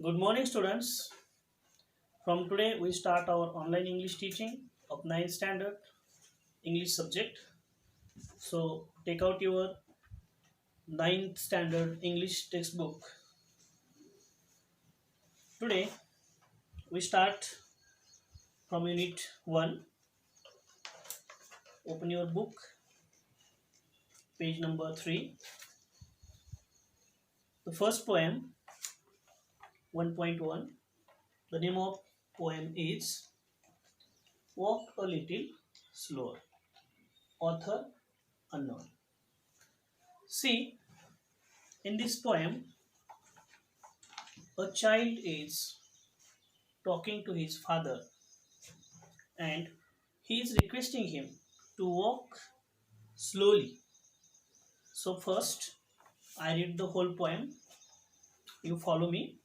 Good morning, students. From today, we start our online English teaching of 9th standard English subject. So, take out your 9th standard English textbook. Today, we start from Unit 1. Open your book, page number 3. The first poem, 1.1. The name of poem is Walk a Little Slower. Author unknown. See, in this poem, a child is talking to his father and he is requesting him to walk slowly. So, first, I read the whole poem. You follow me.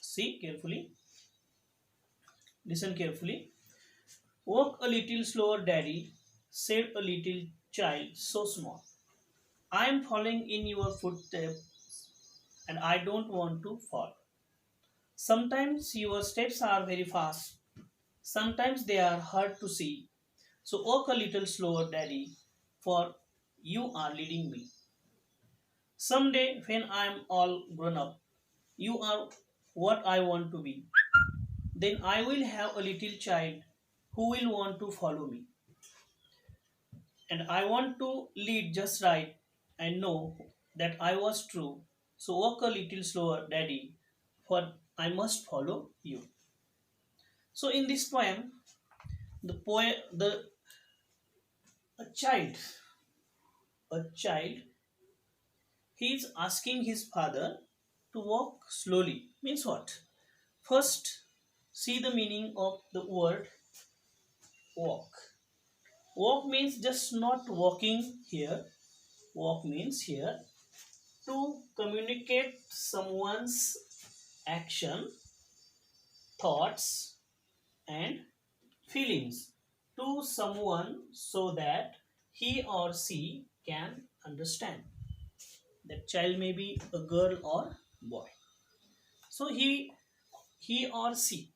See carefully. Listen carefully. Walk a little slower, daddy, said a little child so small. I am following in your footsteps and I don't want to fall. Sometimes your steps are very fast, sometimes they are hard to see. So walk a little slower, daddy, for you are leading me. Someday, when I am all grown up, you are what I want to be. Then I will have a little child who will want to follow me. And I want to lead just right and know that I was true. So walk a little slower, daddy, for I must follow you. So in this poem, the a child, a child, he is asking his father to walk slowly. Means what? First, see the meaning of the word walk. Walk means just not walking here. Walk means here to communicate someone's action, thoughts, and feelings to someone so that he or she can understand. That child may be a girl or boy. So he or she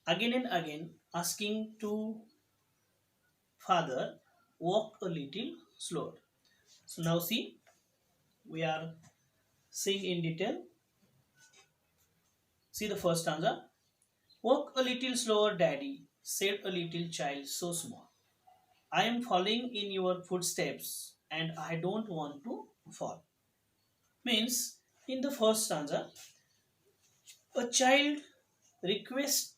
again and again asking to father walk a little slower. So now see, we are seeing in detail. See the first stanza. Walk a little slower, daddy, said a little child so small. I am following in your footsteps and I don't want to fall. Means in the first stanza, a child requests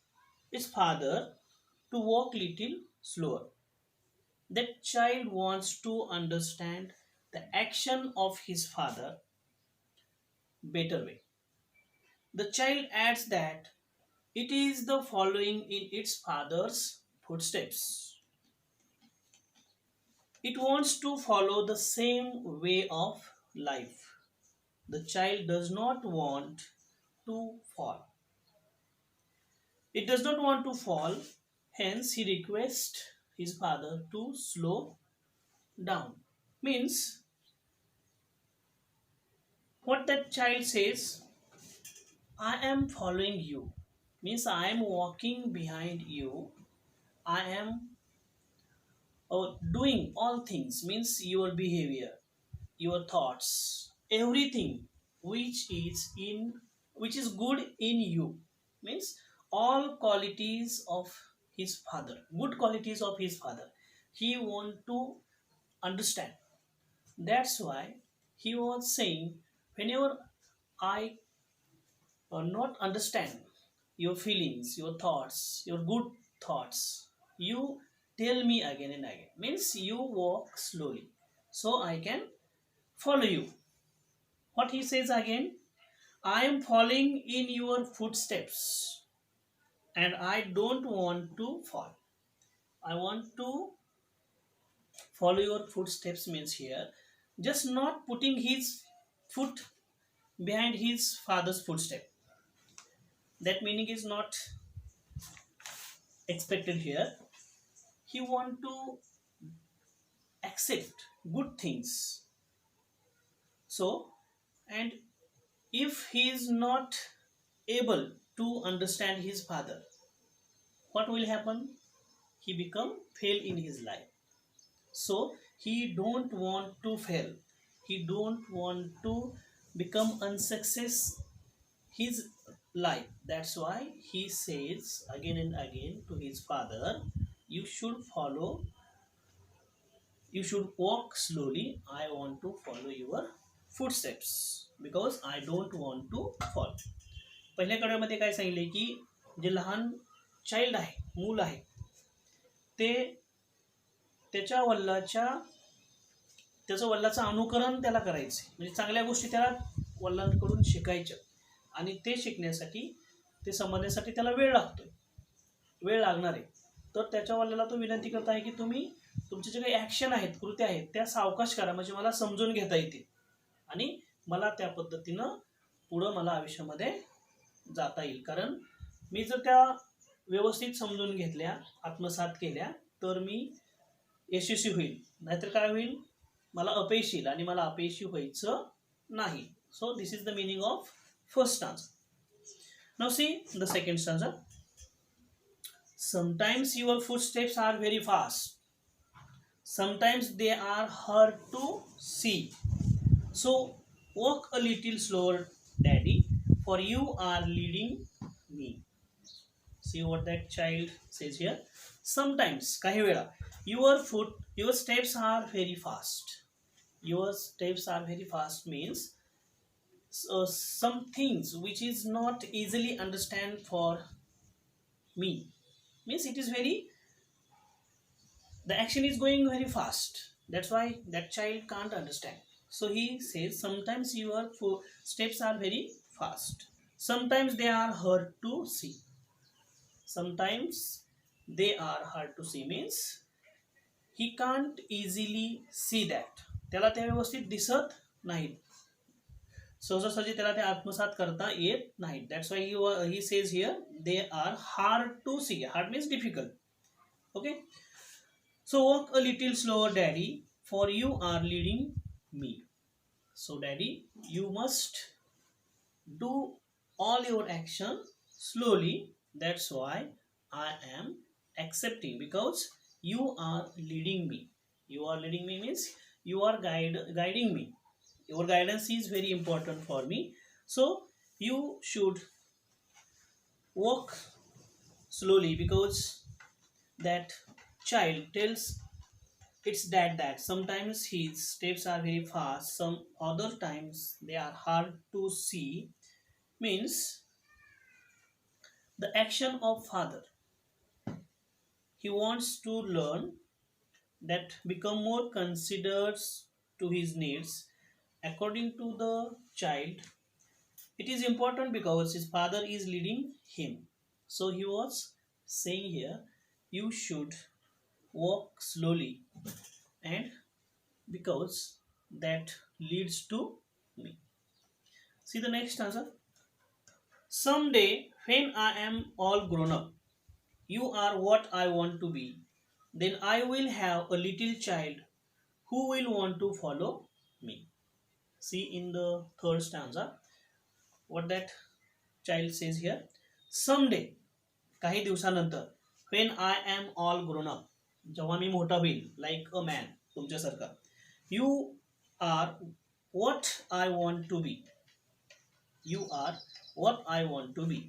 his father to walk little slower. That child wants to understand the action of his father better way. The child adds that it is the following in its father's footsteps. It wants to follow the same way of life. The child does not want to fall. It does not want to fall, hence he requests his father to slow down. Means what that child says, I am following you. Means I am walking behind you. I am doing all things. Means your behavior, your thoughts, everything which is good in you. Means all qualities of his father, good qualities of his father. He want to understand. That's why he was saying, whenever I not understand your feelings, your thoughts, your good thoughts, you tell me again and again. Means you walk slowly so I can follow you. What he says again, I am following in your footsteps and I don't want to fall. I want to follow your footsteps means here just not putting his foot behind his father's footstep. That meaning is not expected here. He want to accept good things. So, and if he is not able to understand his father, what will happen? He become fail in his life. So he don't want to fail. He don't want to become unsuccess his life. That's why he says again and again to his father, you should follow, you should walk slowly. I want to follow your footsteps because I don't want to fall. पहिल्या कडव्यामध्ये काय सांगितले की जे लहान child आहे, मूल आहे, ते त्याच्या वडिलाच्या त्याचं वडिलाचं अनुकरण त्याला करायचं, म्हणजे चांगल्या गोष्टी त्याला वडिलांकडून शिकायच्या आणि ते शिकण्यासाठी, ते समजण्यासाठी त्याला वेळ लागतोय, वेळ लागणार आहे. तर त्याच्या वडिलाला तो विनंती करत आहे की तुम्ही तुमचे जे काही ॲक्शन आहेत, कृत्या आहेत, त्या सावकाश करा, म्हणजे मला समजून घेता येतील आणि मला त्या पद्धतीनं पुढं मला आयुष्यामध्ये जाता येईल. कारण मी जर त्या व्यवस्थित समजून घेतल्या, आत्मसात केल्या, तर मी यशस्वी होईल. नाहीतर काय होईल, मला अपयश येईल आणि मला अपयशी व्हायचं नाही. सो this is the meaning of first stanza. Now see the second stanza. Sometimes your footsteps are very fast. Sometimes they are hard to see. So walk a little slower, Daddy, for you are leading me. See what that child says here. Sometimes, काही वेळा, your steps are very fast. Your steps are very fast means some things which is not easily understand for me, means it is very, the action is going very fast, that's why that child can't understand. So he says sometimes your steps are very fast, sometimes they are hard to see. Sometimes they are hard to see means he can't easily see that, त्याला ते व्यवस्थित दिसत नाहीत, सहजासहजी त्याला ते आत्मसात करता येत नाही. That's why he says here they are hard to see. Hard means difficult. Okay, so walk a little slower daddy for you are leading me. So daddy you must do all your action slowly, that's why I am accepting, because you are leading me. You are leading me means you are guiding me. Your guidance is very important for me, so you should walk slowly, because that child tells its dad that sometimes his steps are very fast, some other times they are hard to see, means the action of father, he wants to learn that become more considered to his needs. According to the child, it is important because his father is leading him. So he was saying here, you should walk slowly, and because that leads to me. See the next answer. Someday when I am all grown up, you are what I want to be. Then I will have a little child who will want to follow me. See in the third stanza what that child says here. Someday, काही दिवसानंतर, when I am all grown up, जेव्हा मी मोठा होईल, like a man, तुमच्यासारखा, you are what I want to be. You are what I want to be.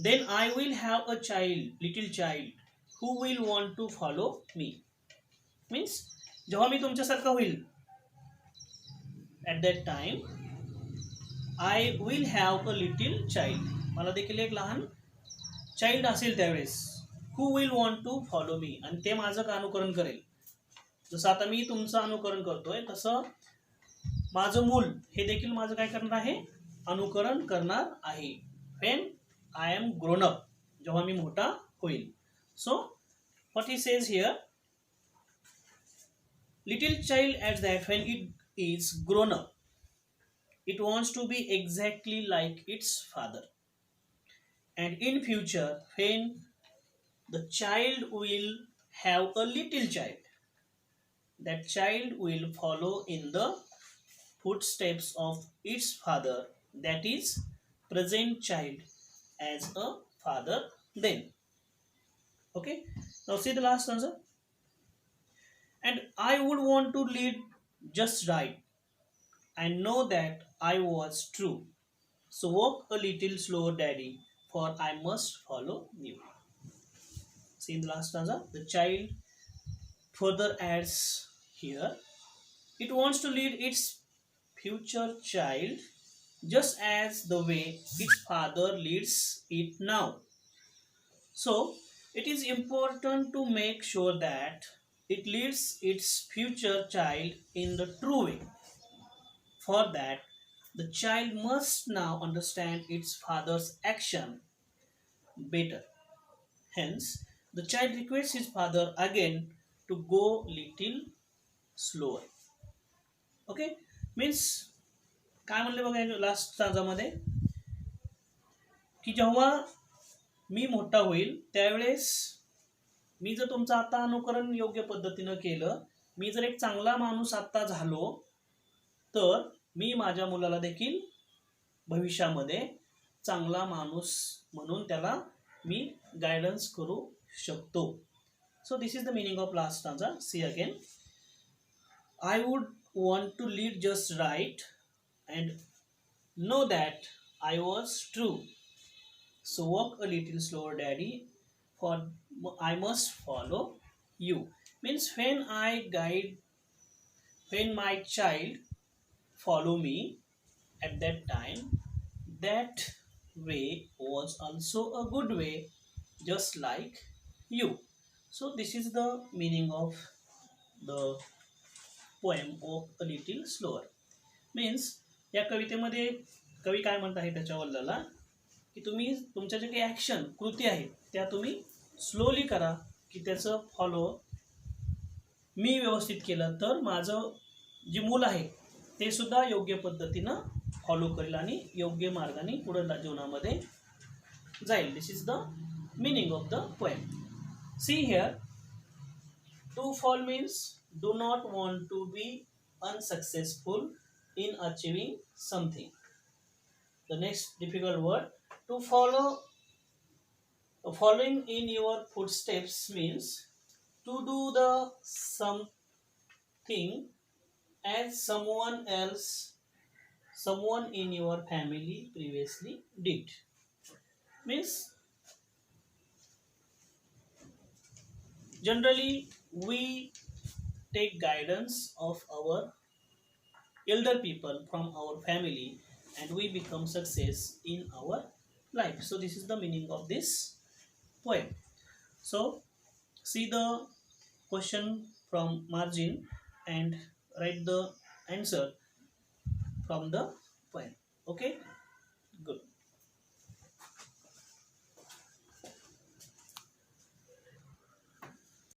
Then I will have a child, little child, who will want to follow me. Means जेव्हा मी तुमच्यासारखा होईल, at that time I will have a little child, मला देखील एक लहान child असेल त्यावेळेस, who will want to follow me, आणि ते माझं अनुकरण करेल. जसं आता मी तुमचं अनुकरण करतोय, तसं माझं मूल हे देखील माझं काय करणार आहे, अनुकरण करणार आहे. when I am grown up, जेव्हा मी मोठा होईल. So what he says here, little child adds that when it is grown up, it wants to be exactly like its father. And in future, when the child will have a little child, that child will follow in the footsteps of its father, that is, present child, as a father then. Okay, now see the last answer. And I would want to lead just right and know that I was true. So walk a little slower, daddy, for I must follow you. See in the last stanza, the child further adds here, it wants to lead its future child just as the way its father leads it now. So it is important to make sure that it leads its future child in the true way. For that, the child must now understand its father's action better. Hence, the child requests his father again to go little slower. Okay means काय म्हणले बघा last स्टांजामध्ये की जेव्हा मी मोठा होईल त्यावेळेस मी जर तुमचं आता अनुकरण योग्य पद्धतीनं केलं, मी जर एक चांगला माणूस आता झालो तर मी माझ्या मुलाला देखील भविष्यामध्ये चांगला माणूस म्हणून त्याला मी गायडन्स करू शकतो. So this is the meaning of last stanza. See again, I would want to lead just right and know that I was true. So walk a little slower, daddy, for I must follow you. Means when my child follow me at that time, that way was also a good way, just like you. So this is the meaning of the poem of a little slower. Means या कवितेमध्ये कवी काय म्हणत आहे त्याच्या वल्ल्याला की तुम्ही तुमच्या जे काही ॲक्शन कृती आहेत त्या तुम्ही स्लोली करा, की त्याचं फॉलो मी व्यवस्थित केलं तर माझं जे मूल आहे ते सुद्धा योग्य पद्धतीनं फॉलो करेल आणि योग्य मार्गाने पुढे जीवनामध्ये जाईल. This is the meaning of the poem. See here, to fall means do not want to be unsuccessful in achieving something. The next difficult word, to follow, following in your footsteps means to do the something as someone in your family previously did. Means generally we take guidance of our elder people from our family and we become success in our life. So this is the meaning of this poem. So see the question from margin and write the answer from the poem. Okay.